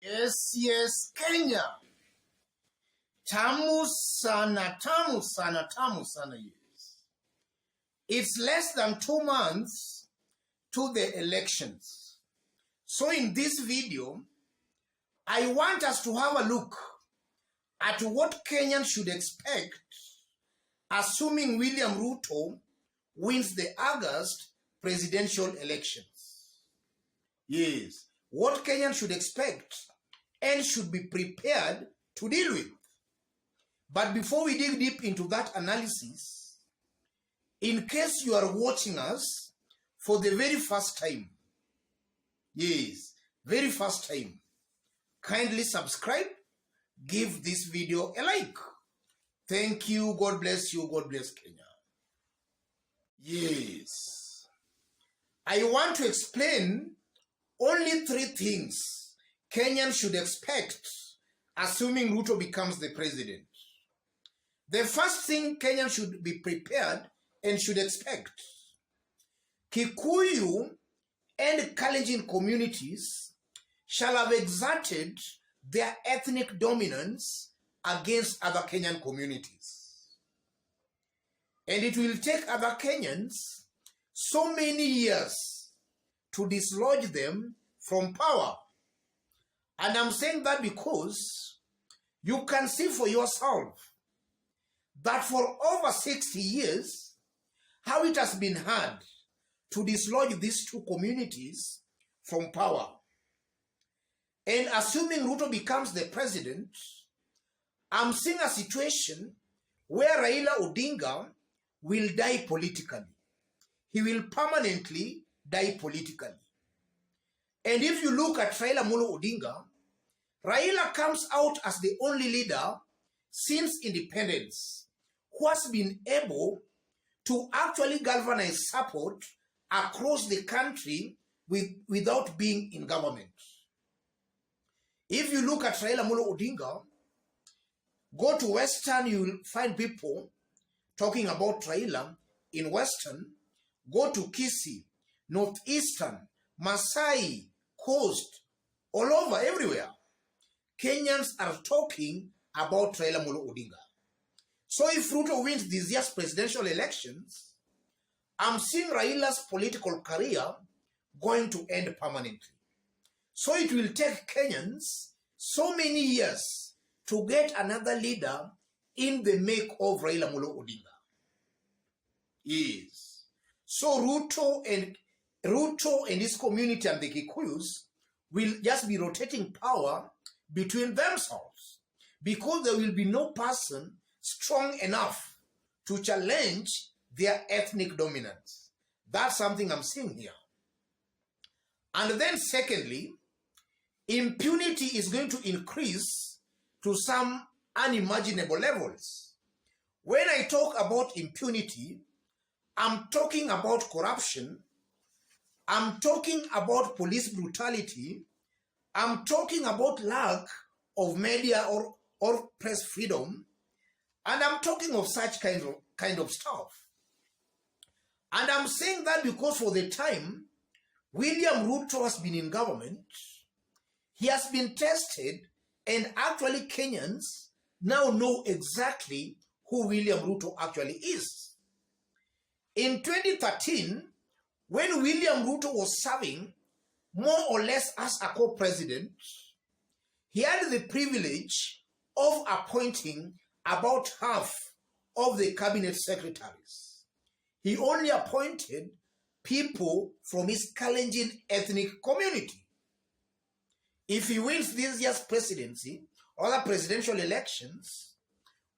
Yes, Kenya. Tamu sana, yes. It's less than 2 months to the elections. So in this video, I want us to have a look at what Kenyans should expect, assuming William Ruto wins the August presidential elections. Yes, what Kenyans should expect and should be prepared to deal with. But before we dig deep into that analysis, in case you are watching us for the very first time, yes, very first time, kindly subscribe, give this video a like. Thank you, God bless you, God bless Kenya. Yes, I want to explain only 3 things Kenyans should expect, assuming Ruto becomes the president. The first thing Kenyans should be prepared and should expect: Kikuyu and Kalenjin communities shall have exerted their ethnic dominance against other Kenyan communities. And it will take other Kenyans so many years to dislodge them from power. And I'm saying that because you can see for yourself that for over 60 years, how it has been hard to dislodge these 2 communities from power. And assuming Ruto becomes the president, I'm seeing a situation where Raila Odinga will die politically. He will permanently die politically. And if you look at Raila Molo Odinga, Raila comes out as the only leader since independence who has been able to actually galvanize support across the country without being in government. If you look at Raila Molo Odinga, go to Western, you will find people talking about Raila in Western. Go to Kisii, Northeastern, Masai, Coast, all over, everywhere. Kenyans are talking about Raila Molo Odinga. So if Ruto wins this year's presidential elections, I'm seeing Raila's political career going to end permanently. So it will take Kenyans so many years to get another leader in the make of Raila Molo Odinga. Yes. So Ruto and his community and the Kikuyus will just be rotating power between themselves, because there will be no person strong enough to challenge their ethnic dominance. That's something I'm seeing here. And then secondly, impunity is going to increase to some unimaginable levels. When I talk about impunity, I'm talking about corruption, I'm talking about police brutality, I'm talking about lack of media or press freedom, and I'm talking of such kind of stuff. And I'm saying that because for the time William Ruto has been in government, he has been tested, and actually Kenyans now know exactly who William Ruto actually is. In 2013, when William Ruto was serving more or less as a co-president, he had the privilege of appointing about half of the cabinet secretaries. He only appointed people from his Kalenjin ethnic community. If he wins this year's presidency or the presidential elections,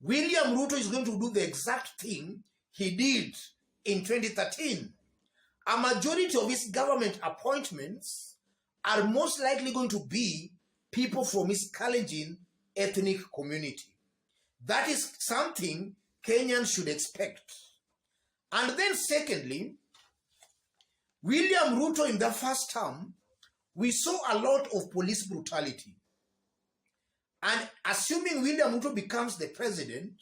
William Ruto is going to do the exact thing he did in 2013. A majority of his government appointments are most likely going to be people from his Kalenjin ethnic community. That is something Kenyans should expect. And then secondly, William Ruto in the first term, we saw a lot of police brutality. And assuming William Ruto becomes the president,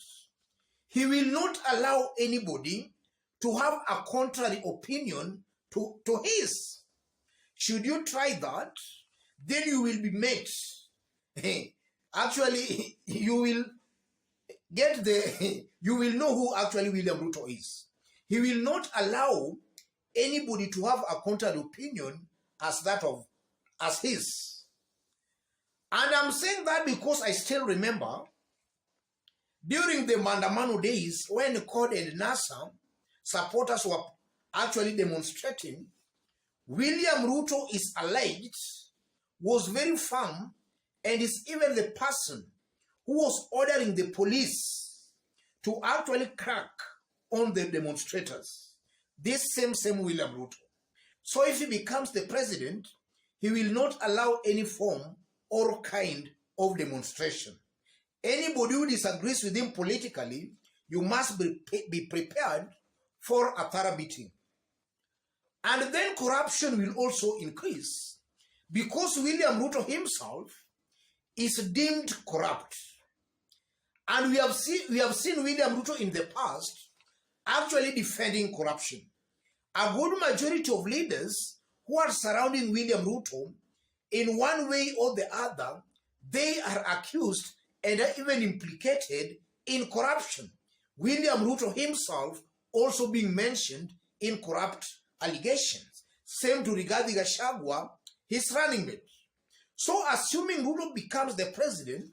he will not allow anybody to have a contrary opinion to his. Should you try that, then you will be met actually, you will you will know who actually William Ruto is. He will not allow anybody to have a counter opinion as his. And I'm saying that because I still remember during the Mandamano days when CORD and NASA supporters were actually demonstrating, William Ruto is alleged was very firm and is even the person who was ordering the police to actually crack on the demonstrators. This same William Ruto. So if he becomes the president, he will not allow any form or kind of demonstration. Anybody who disagrees with him politically, you must be prepared for a thorough beating. And then corruption will also increase because William Ruto himself is deemed corrupt. And we have seen William Ruto in the past actually defending corruption. A good majority of leaders who are surrounding William Ruto, in one way or the other, they are accused and are even implicated in corruption. William Ruto himself also being mentioned in corrupt allegations. Same to Rigathi Gachagua, his running mate. So assuming Ruto becomes the president,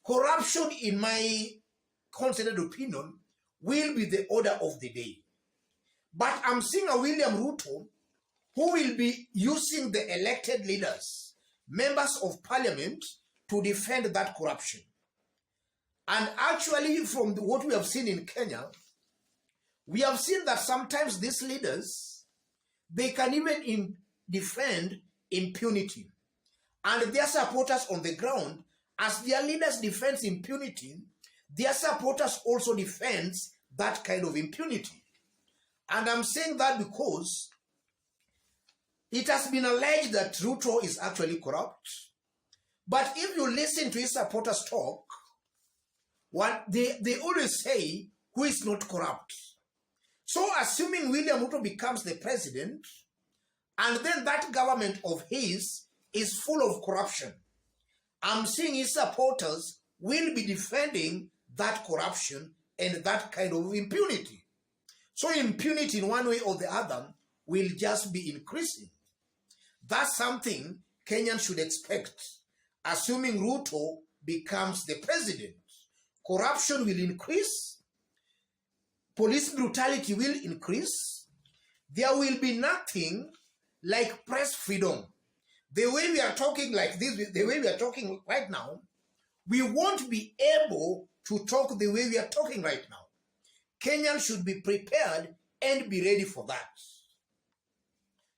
corruption, in my considered opinion, will be the order of the day. But I'm seeing a William Ruto who will be using the elected leaders, members of parliament, to defend that corruption. And actually, from what we have seen in Kenya, we have seen that sometimes these leaders, they can even defend impunity. And their supporters on the ground, as their leaders defend impunity, their supporters also defend that kind of impunity. And I'm saying that because it has been alleged that Ruto is actually corrupt. But if you listen to his supporters talk, what they always say, who is not corrupt. So assuming William Ruto becomes the president, and then that government of his is full of corruption, I'm seeing his supporters will be defending that corruption and that kind of impunity. So impunity in one way or the other will just be increasing. That's something Kenyans should expect, assuming Ruto becomes the president. Corruption will increase. Police brutality will increase. There will be nothing like press freedom. The way we are talking like this, the way we are talking right now, we won't be able to talk the way we are talking right now. Kenyans should be prepared and be ready for that.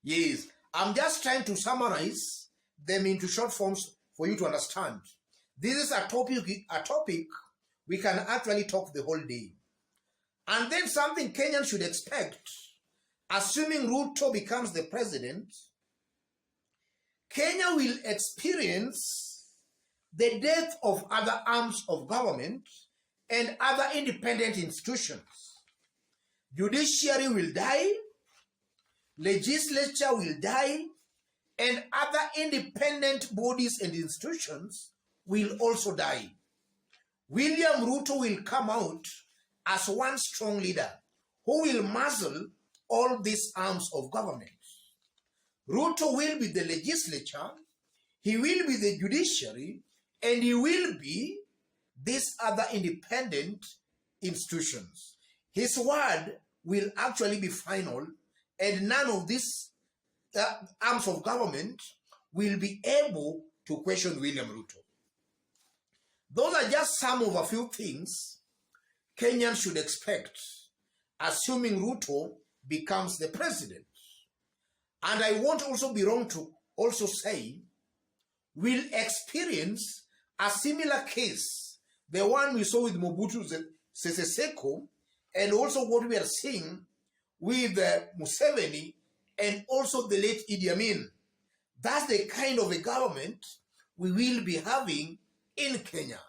Yes, I'm just trying to summarize them into short forms for you to understand. This is a topic we can actually talk the whole day. And then something Kenyans should expect, assuming Ruto becomes the president, Kenya will experience the death of other arms of government and other independent institutions. Judiciary will die, legislature will die, and other independent bodies and institutions will also die. William Ruto will come out as one strong leader who will muzzle all these arms of government. Ruto will be the legislature, he will be the judiciary, and he will be these other independent institutions. His word will actually be final, and none of these arms of government will be able to question William Ruto. Those are just some of a few things Kenyans should expect, assuming Ruto becomes the president. And I won't also be wrong to also say we'll experience a similar case, the one we saw with Mobutu Sese Seko, and also what we are seeing with Museveni and also the late Idi Amin. That's the kind of a government we will be having in Kenya.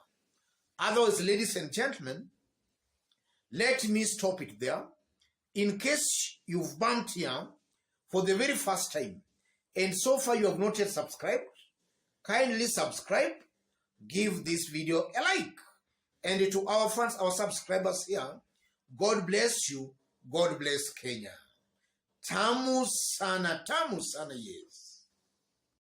Otherwise, ladies and gentlemen, let me stop it there. In case you've bumped here for the very first time, and so far you have not yet subscribed, kindly subscribe give this video a like. And to our fans, our subscribers here, God bless you. God bless Kenya. Tamu sana, yes.